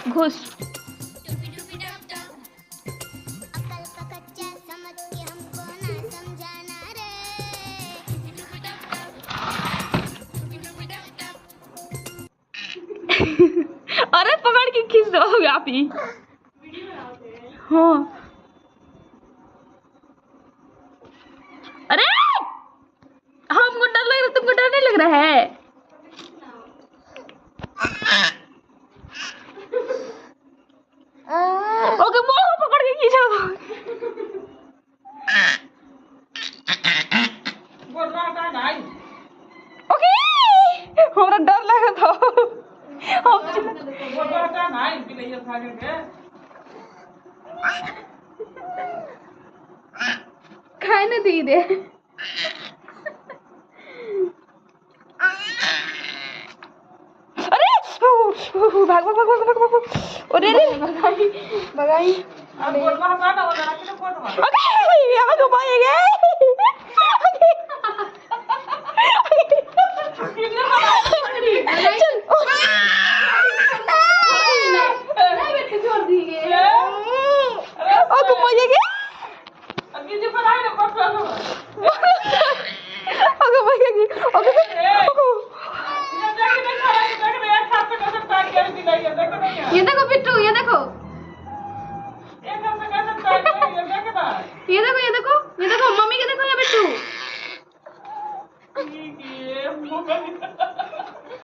घुस। अरे पकड़ के खींच दो आप ही। हाँ अरे हमको डर लग रहा, तुमको डर नहीं लग रहा है? ओके बोलो, पकड़ के खींचो। ओके हमरा डर लगा था। खाए ना दी दे। अरे भाग भाग भाग भाग भाग भाग। अरे भगाई भगाई। यहाँ तो पाएंगे। ये देखो बिट्टू, ये देखो, ये देखो, ये देखो, ये देखो मम्मी के देखो, ये बिट्टू।